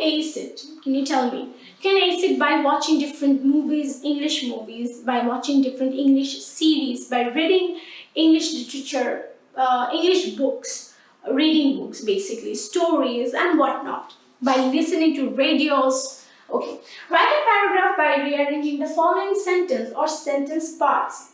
you ace it? Can you tell me? You can ace it by watching different movies, English movies, by watching different English series, by reading English literature, English books, reading books basically, stories and whatnot, by listening to radios. Okay, write a paragraph by rearranging the following sentence or sentence parts.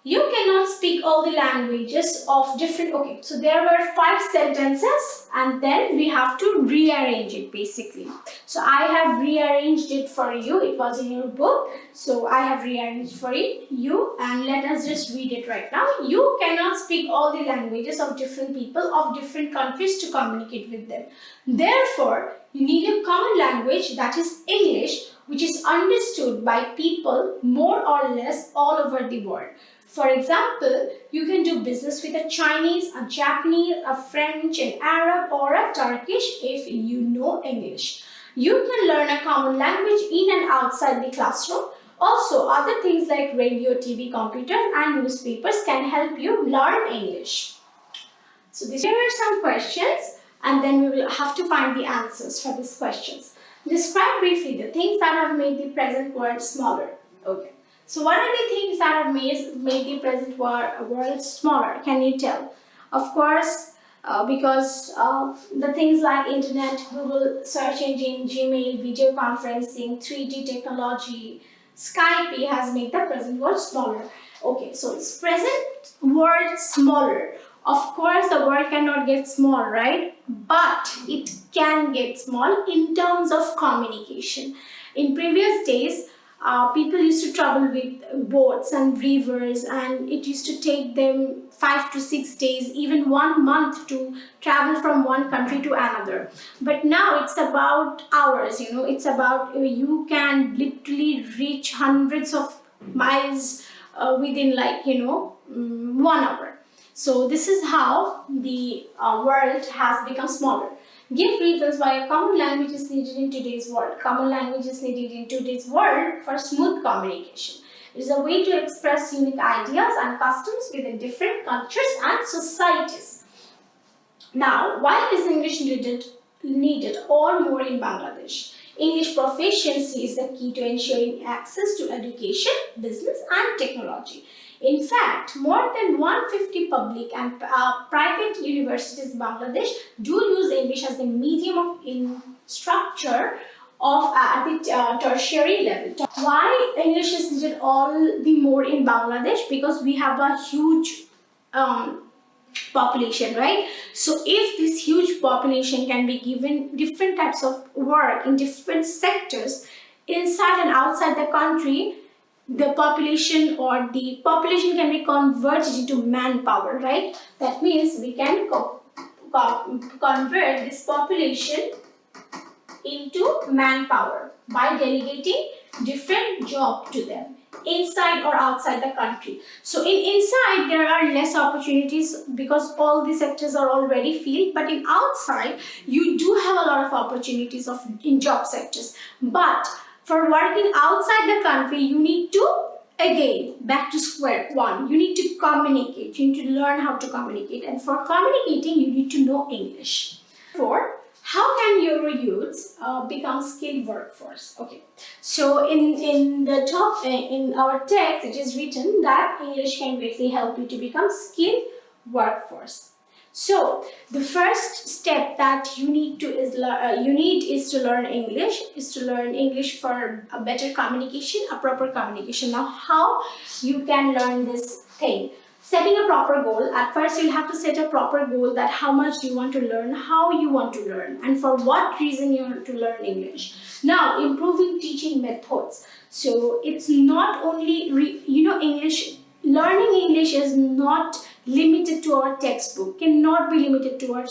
You cannot speak all the languages of different, okay, so there were 5 sentences and then we have to rearrange it basically. So I have rearranged it for you, it was in your book, so I have rearranged for you and let us just read it right now. You cannot speak all the languages of different people of different countries to communicate with them. Therefore, you need a common language, that is English, which is understood by people more or less all over the world. For example, you can do business with a Chinese, a Japanese, a French, an Arab or a Turkish if you know English. You can learn a common language in and outside the classroom. Also, other things like radio, TV, computers and newspapers can help you learn English. So here are some questions and then we will have to find the answers for these questions. Describe briefly the things that have made the present world smaller. Okay. So what are the things that have made the present world smaller? Can you tell? Of course, because the things like internet, Google search engine, Gmail, video conferencing, 3D technology, Skype has made the present world smaller. Okay, so it's present world smaller. Of course, the world cannot get small, right? But it can get small in terms of communication. In previous days, people used to travel with boats and rivers and it used to take them 5 to 6 days, even 1 month to travel from one country to another. But now it's about hours, it's about you can literally reach hundreds of miles within 1 hour. So this is how the world has become smaller. Give reasons why a common language is needed in today's world. Common language is needed in today's world for smooth communication. It is a way to express unique ideas and customs within different cultures and societies. Now, why is English needed or more in Bangladesh? English proficiency is the key to ensuring access to education, business and technology. In fact, more than 150 public and private universities in Bangladesh do use English as the medium of instructor at the tertiary level. Why English is needed all the more in Bangladesh? Because we have a huge population, right? So if this huge population can be given different types of work in different sectors inside and outside the country, the population can be converted into manpower, right? That means we can convert this population into manpower by delegating different jobs to them inside or outside the country. So inside there are less opportunities because all the sectors are already filled, but in outside you do have a lot of opportunities in job sectors. But for working outside the country, you need to, again, back to square one. You need to communicate. You need to learn how to communicate. And for communicating, you need to know English. Therefore, how can your youths become skilled workforce? Okay. So in our text, it is written that English can greatly help you to become skilled workforce. So the first step that you need is to learn English for a better communication, a proper communication. Now, how you can learn this thing? Setting a proper goal. At first, you'll have to set a proper goal that how much you want to learn, how you want to learn, and for what reason you want to learn English. Now, improving teaching methods. So it's not only learning English is not limited to our textbook, cannot be limited to our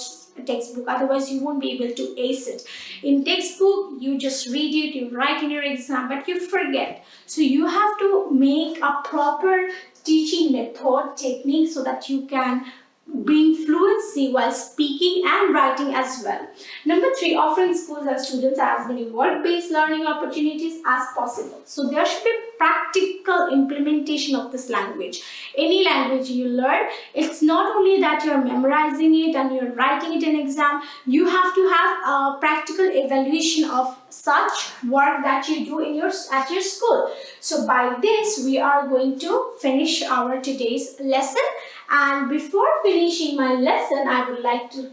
textbook, otherwise you won't be able to ace it. In textbook, you just read it, you write in your exam, but you forget. So you have to make a proper teaching method, technique, so that you can bring fluency while speaking and writing as well. Number 3, offering schools and students as many work-based learning opportunities as possible. So there should be practical implementation of this language. Any language you learn, it's not only that you're memorizing it and you're writing it in exam, you have to have a practical evaluation of such work that you do at your school. So by this, we are going to finish our today's lesson. And before finishing my lesson, I would like to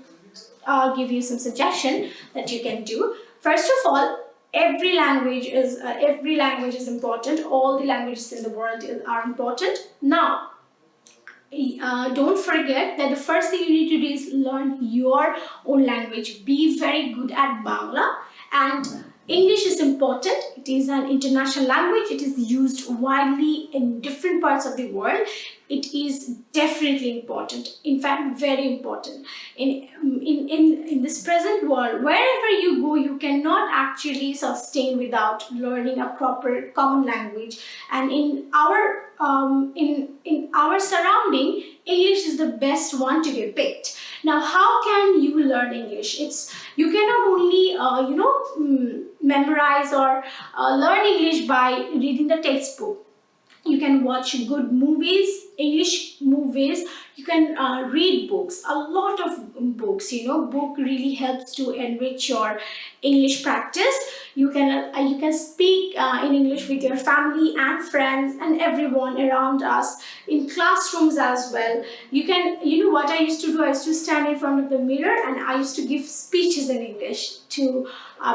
give you some suggestion that you can do. First of all, every language is important. All the languages in the world are important. Now, don't forget that the first thing you need to do is learn your own language. Be very good at Bangla, and English is important. It is an international language. It is used widely in different parts of the world. It is definitely important. In fact, very important. In this present world, wherever you go, you cannot actually sustain without learning a proper common language. And in our surrounding, English is the best one to be picked. Now, how can you learn English? You cannot only memorize or learn English by reading the textbook. You can watch good movies, English movies. You can read books, a lot of books. Book really helps to enrich your English practice. You can speak in English with your family and friends and everyone around us, in classrooms as well. What I used to do, I used to stand in front of the mirror and I used to give speeches in English to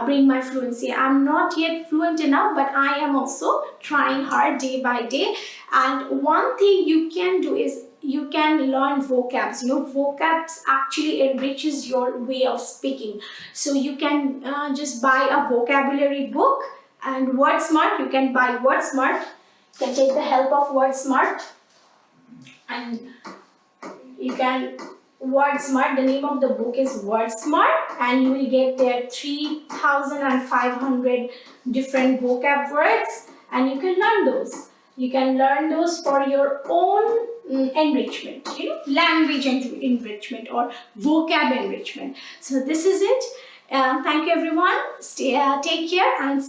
bring my fluency. I'm not yet fluent enough, but I am also trying hard day by day. And one thing you can do is you can learn vocabs. Vocabs actually enriches your way of speaking. So you can just buy a vocabulary book, and WordSmart, you can buy WordSmart. You can take the help of WordSmart, and you can WordSmart, the name of the book is WordSmart, and you will get there 3,500 different vocab words, and you can learn those. You can learn those for your own enrichment, language enrichment or vocab enrichment. So this is it. Thank you everyone. Take care and